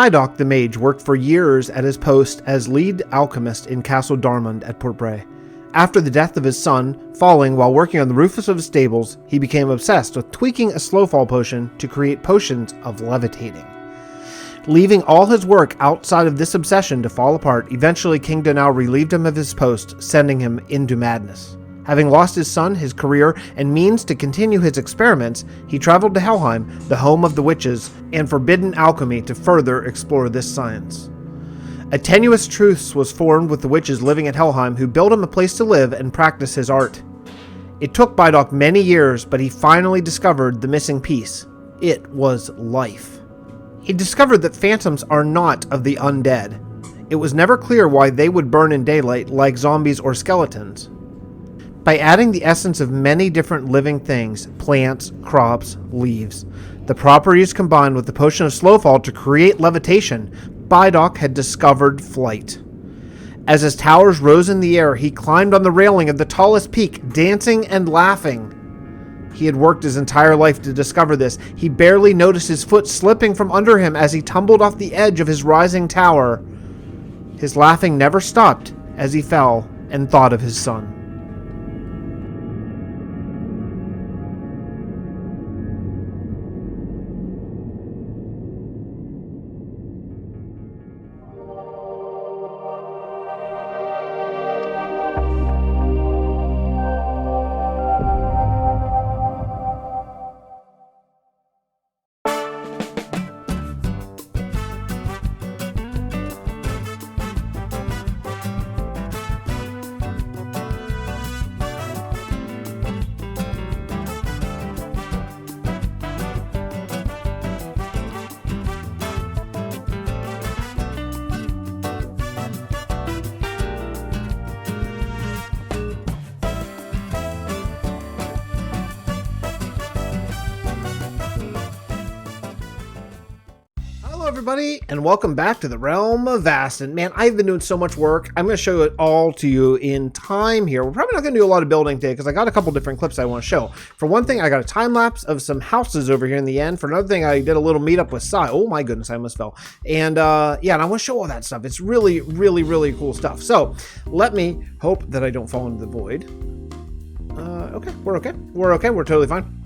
Baidoc the mage worked for years at his post as lead alchemist in Castle Darmond at Port Bray. After the death of his son, falling while working on the roofs of his stables, he became obsessed with tweaking a slowfall potion to create potions of levitating. Leaving all his work outside of this obsession to fall apart, eventually King Donau relieved him of his post, sending him into madness. Having lost his son, his career, and means to continue his experiments, he traveled to Helheim, the home of the witches, and forbidden alchemy to further explore this science. A tenuous truce was formed with the witches living at Helheim, who built him a place to live and practice his art. It took Baidoc many years, but he finally discovered the missing piece. It was life. He discovered that phantoms are not of the undead. It was never clear why they would burn in daylight like zombies or skeletons. By adding the essence of many different living things, plants, crops, leaves, the properties combined with the potion of slowfall to create levitation, Baidoc had discovered flight. As his towers rose in the air, he climbed on the railing of the tallest peak, dancing and laughing. He had worked his entire life to discover this. He barely noticed his foot slipping from under him as he tumbled off the edge of his rising tower. His laughing never stopped as he fell and thought of his son. Everybody, and welcome back to the Realm of Vasten. Man, I've been doing so much work. I'm going to show it all to you in time here. We're probably not going to do a lot of building today because I got a couple different clips I want to show. For one thing, I got a time lapse of some houses over here in the end. For another thing, I did a little meetup with Sai. Oh my goodness, I almost fell. And yeah, and I want to show all that stuff. It's really, really, really cool stuff. So let me hope that I don't fall into the void. Okay, we're okay. We're okay. We're totally fine.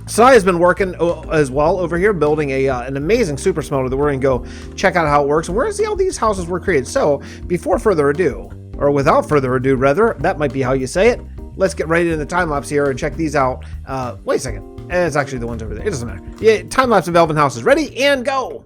Sai has been working as well over here, building an amazing super smelter that we're going to go check out how it works. And we're going to see how these houses were created. So before further ado, or without further ado, rather, that might be how you say it. Let's get right into the time lapse here and check these out. Wait a second. It's actually the ones over there. It doesn't matter. Yeah, time lapse of elven houses. Ready and go.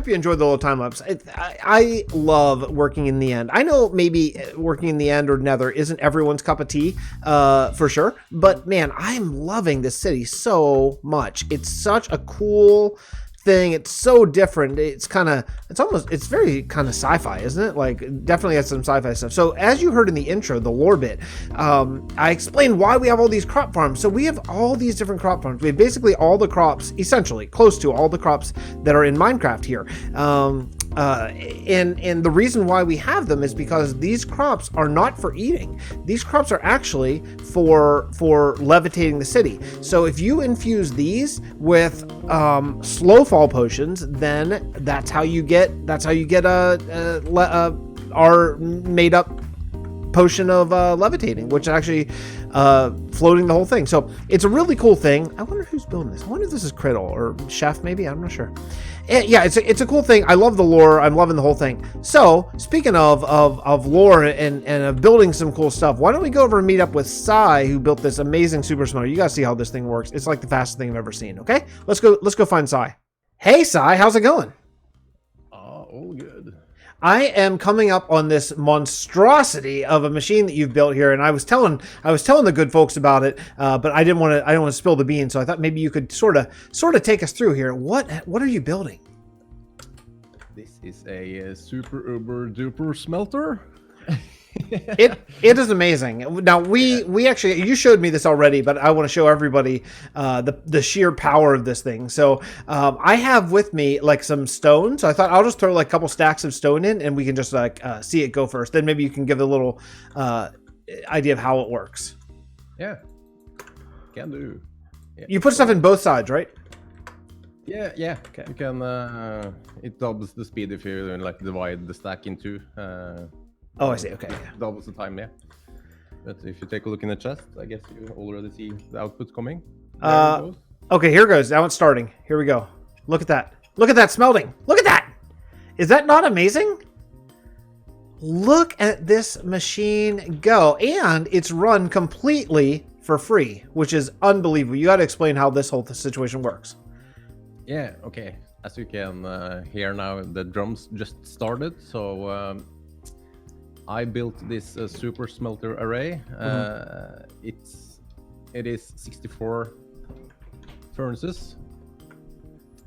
hope you enjoyed the little time lapse. I love working in the end. I know maybe working in the end or nether isn't everyone's cup of tea, for sure. But man, I'm loving this city so much. It's such a cool thing. It's so different. It's very kind of sci-fi, isn't it? Like, definitely has some sci-fi stuff. So as you heard in the intro, the lore bit, I explained why we have all these crop farms. So we have all these different crop farms. We have basically all the crops, essentially close to all the crops that are in Minecraft here. And the reason why we have them is because these crops are not for eating. These crops are actually for levitating the city. So if you infuse these with slow fall potions, then that's how you get our made up potion of levitating, which actually floating the whole thing. So it's a really cool thing. I wonder who's building this. I wonder if this is Criddle or Chef, maybe. I'm not sure. Yeah, it's a cool thing. I love the lore. I'm loving the whole thing. So speaking of lore and of building some cool stuff, why don't we go over and meet up with Sai, who built this amazing super smelter. You guys see how this thing works. It's like the fastest thing I've ever seen. Okay, let's go find Sai. Hey Sai, how's it going? All good. I am coming up on this monstrosity of a machine that you've built here, and I was telling the good folks about it, but I didn't want to spill the beans, so I thought maybe you could sort of take us through here. What are you building? This is a super uber duper smelter. It is amazing. Now we actually, you showed me this already, but I want to show everybody the sheer power of this thing. So I have with me like some stone. So I thought I'll just throw like a couple stacks of stone in, and we can just like see it go first. Then maybe you can give a little idea of how it works. Yeah, can do. Yeah. You put stuff in both sides, right? Yeah. Okay. You can. It doubles the speed if you like divide the stack in two. Oh, I see. Okay. Yeah. Doubles the time, yeah. But if you take a look in the chest, I guess you already see the output coming. Okay, here goes. Now it's starting. Here we go. Look at that. Look at that smelting. Look at that. Is that not amazing? Look at this machine go. And it's run completely for free, which is unbelievable. You got to explain how this whole situation works. Yeah, okay. As you can hear now, the drums just started. So I built this super smelter array. It is 64 furnaces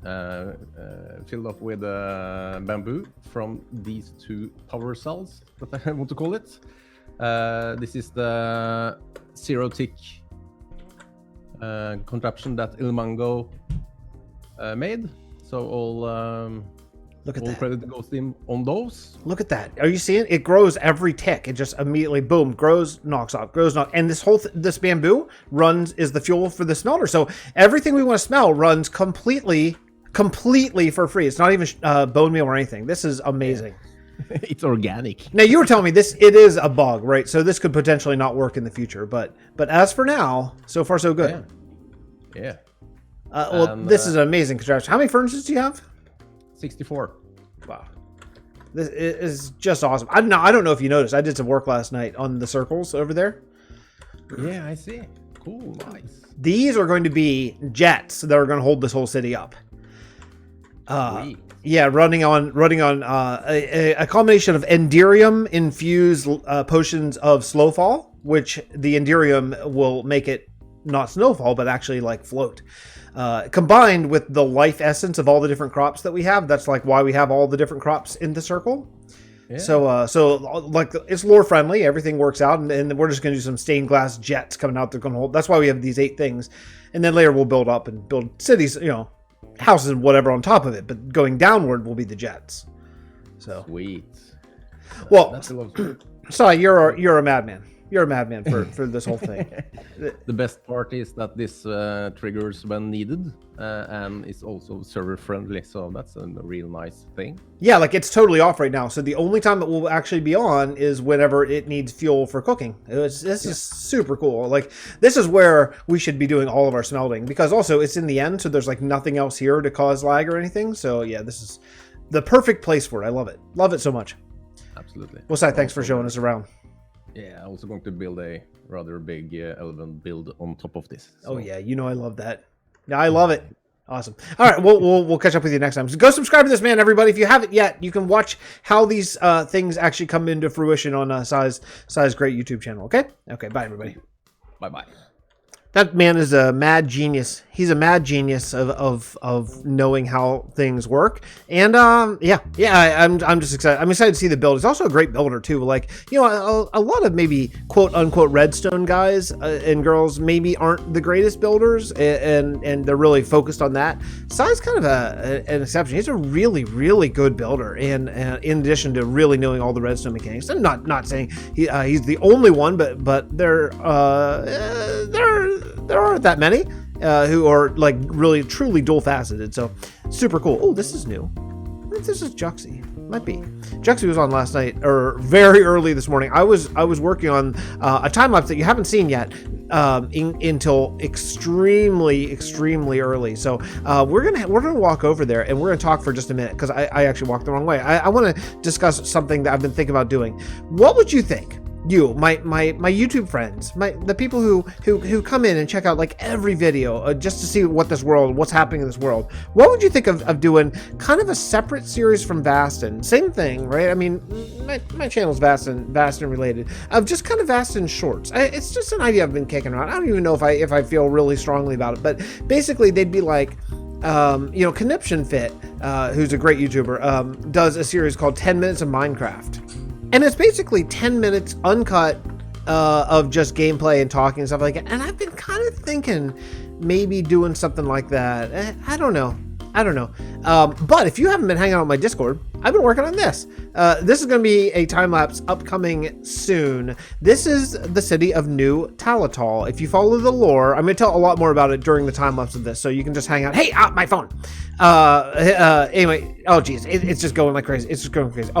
filled up with bamboo from these two power cells that I want to call it. This is the zero tick contraption that Ilmango made. So all Look at all that. credit goes in on those. Look at that. Are you seeing? It grows every tick. It just immediately, boom, grows, knocks off, grows, knocks. And this whole, this bamboo is the fuel for the smelter. So everything we want to smell runs completely for free. It's not even bone meal or anything. This is amazing. Yeah. It's organic. Now you were telling me it is a bug, right? So this could potentially not work in the future. But as for now, so far so good. Yeah. This is an amazing contraption. How many furnaces do you have? 64. Wow. This is just awesome. I don't know if you noticed. I did some work last night on the circles over there. Yeah, I see. Cool, nice. These are going to be jets that are going to hold this whole city up. Yeah, running on a combination of Enderium infused potions of slowfall, which the Enderium will make it not snowfall, but actually like float. Combined with the life essence of all the different crops that we have. That's like why we have all the different crops in the circle. Yeah. So like it's lore friendly. Everything works out, and we're just going to do some stained glass jets coming out. They're going to hold. That's why we have these 8 things, and then later we'll build up and build cities, houses and whatever on top of it. But going downward will be the jets. So sweet. Well, sorry, you're a madman. You're a madman for this whole thing. The best part is that this triggers when needed and is also server friendly, so that's a real nice thing. Yeah, like it's totally off right now. So the only time it will actually be on is whenever it needs fuel for cooking. This is super cool. Like this is where we should be doing all of our smelting, because also it's in the end, so there's like nothing else here to cause lag or anything. So yeah, this is the perfect place for it. I love it. Love it so much. Absolutely. Well, Sai, thanks for showing us around. Yeah, I'm also going to build a rather big elven build on top of this. So. Oh yeah, I love that. Yeah, I love it. Awesome. All right, we'll catch up with you next time. So go subscribe to this man, everybody. If you haven't yet, you can watch how these things actually come into fruition on Sai's great YouTube channel. Okay. Bye, everybody. Bye. That man is a mad genius. He's a mad genius of knowing how things work. And I'm just excited. I'm excited to see the build. He's also a great builder too. Like, a lot of maybe quote unquote redstone guys and girls maybe aren't the greatest builders, and they're really focused on that. Sai's kind of an exception. He's a really, really good builder, and in addition to really knowing all the redstone mechanics. I'm not saying he's the only one, but there aren't that many who are like really truly dual faceted. So super cool. Oh, this is new. I think this is Juxie. Might be. Juxie was on last night or very early this morning. I was working on a time lapse that you haven't seen yet until extremely early. So we're gonna walk over there and we're gonna talk for just a minute because I actually walked the wrong way. I want to discuss something that I've been thinking about doing. What would you think? You, my YouTube friends, the people who come in and check out like every video just to see what's happening in this world. What would you think of doing kind of a separate series from Vasten? Same thing, right? I mean, my channel's Vasten related. Of just kind of Vasten shorts. It's just an idea I've been kicking around. I don't even know if I feel really strongly about it, but basically they'd be like, Conniption Fit, who's a great YouTuber, does a series called 10 Minutes of Minecraft. And it's basically 10 minutes uncut of just gameplay and talking and stuff like that. And I've been kind of thinking maybe doing something like that. I don't know. But if you haven't been hanging out on my Discord, I've been working on this. This is going to be a time-lapse upcoming soon. This is the city of New Talatal. If you follow the lore, I'm going to tell a lot more about it during the time-lapse of this, so you can just hang out. Hey, my phone. Anyway, oh, geez. It's just going like crazy. It's just going crazy.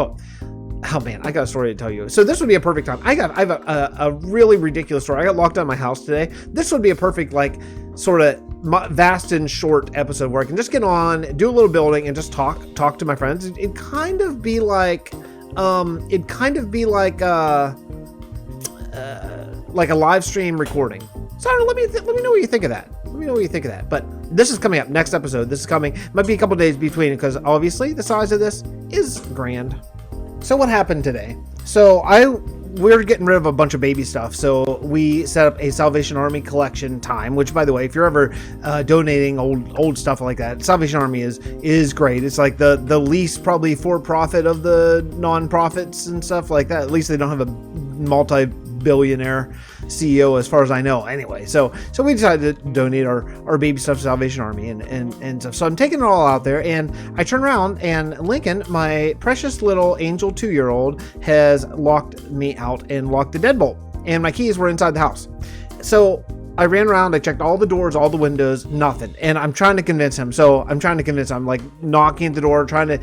Oh man, I got a story to tell you. So this would be a perfect time. I have a really ridiculous story. I got locked out of my house today. This would be a perfect like sort of Vasten short episode where I can just get on, do a little building, and just talk to my friends. It'd kind of be like a live stream recording. So let me know what you think of that. But this is coming up next episode. This is coming. Might be a couple days between because obviously the size of this is grand. So what happened today? So we're getting rid of a bunch of baby stuff. So we set up a Salvation Army collection time, which by the way, if you're ever donating old stuff like that, Salvation Army is great. It's like the least probably for profit of the non-profits and stuff like that. At least they don't have a multi-billionaire CEO as far as I know anyway. So we decided to donate our baby stuff to Salvation Army and stuff. So I'm taking it all out there and I turn around and Lincoln, my precious little angel 2-year-old, has locked me out and locked the deadbolt and my keys were inside the house. So I ran around, I checked all the doors, all the windows, nothing. And I'm trying to convince him. I'm like knocking at the door, trying to,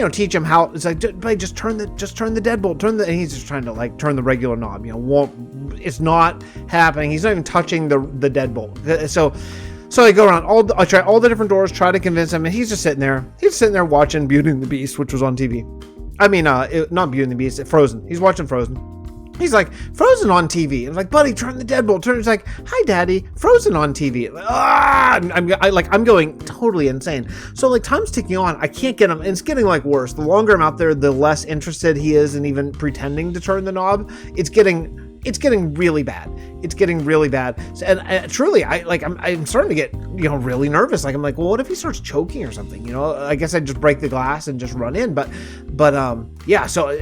teach him how. It's like, just turn the deadbolt, and he's just trying to like turn the regular knob, it's not happening. He's not even touching the deadbolt. So I go around I try all the different doors, try to convince him, and he's just sitting there. He's sitting there watching Beauty and the Beast, which was on TV. I mean, not Beauty and the Beast, Frozen. He's watching Frozen. He's like, Frozen on TV. I'm like, buddy, turn the deadbolt. He's like, hi, daddy, Frozen on TV. I'm going totally insane. So like time's ticking on. I can't get him. And it's getting like worse. The longer I'm out there, the less interested he is in even pretending to turn the knob. It's getting really bad. So, and truly, I'm starting to get, really nervous. Like, I'm like, well, what if he starts choking or something? I guess I'd just break the glass and just run in. But yeah. So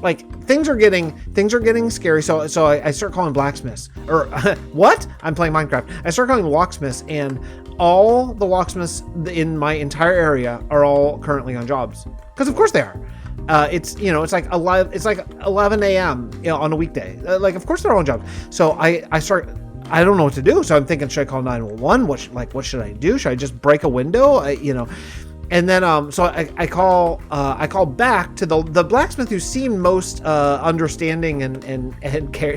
like things are getting scary. So I start calling blacksmiths or what? I'm playing Minecraft. I start calling locksmiths and all the locksmiths in my entire area are all currently on jobs. Cause of course they are. It's like 11 a.m. On a weekday. Like, of course they're on jobs. So I don't know what to do. So I'm thinking, should I call 911? What should I do? Should I just break a window? And then so I call back to the blacksmith who seemed most understanding and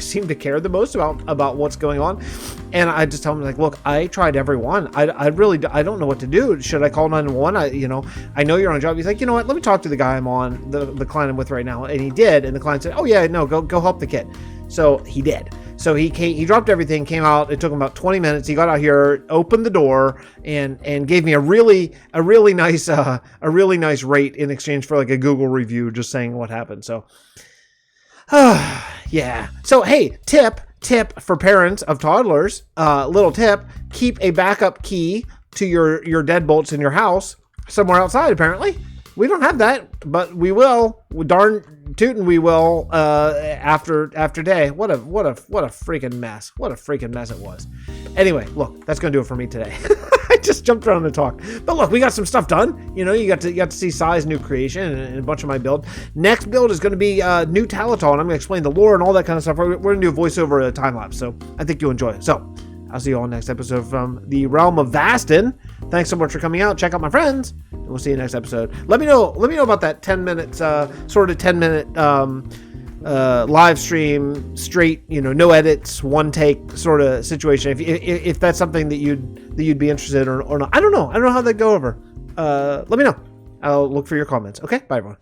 seemed to care the most about what's going on. And I just tell him, like, look, I tried everyone. I don't know what to do. Should I call 911? I know you're on a job. He's like, you know what? Let me talk to the guy I'm on, the client I'm with right now. And he did. And the client said, oh yeah, no, go help the kid. So he did. So he dropped everything, came out. It took him about 20 minutes. He got out here, opened the door, and gave me a really nice rate in exchange for like a Google review, just saying what happened. So, yeah. So hey, tip for parents of toddlers. Little tip: keep a backup key to your deadbolts in your house somewhere outside. Apparently, we don't have that, but we will. Darn tootin' we will. After day. What a freaking mess. What a freaking mess it was. Anyway, look, that's gonna do it for me today. I just jumped around to talk, but look, we got some stuff done. You know, you got to see Sai's new creation and a bunch of my build. Next build is going to be new Talatal, and I'm going to explain the lore and all that kind of stuff. We're going to do a voiceover time lapse, so I think you'll enjoy it. So I'll see you all next episode from the Realm of Vasten. Thanks so much for coming out. Check out my friends, and we'll see you next episode. Let me know about that 10 minutes, sort of 10-minute live stream, straight, you know, no edits, one take sort of situation. If that's something that you'd be interested in or not. I don't know how that go over. Let me know. I'll look for your comments. Okay, bye everyone.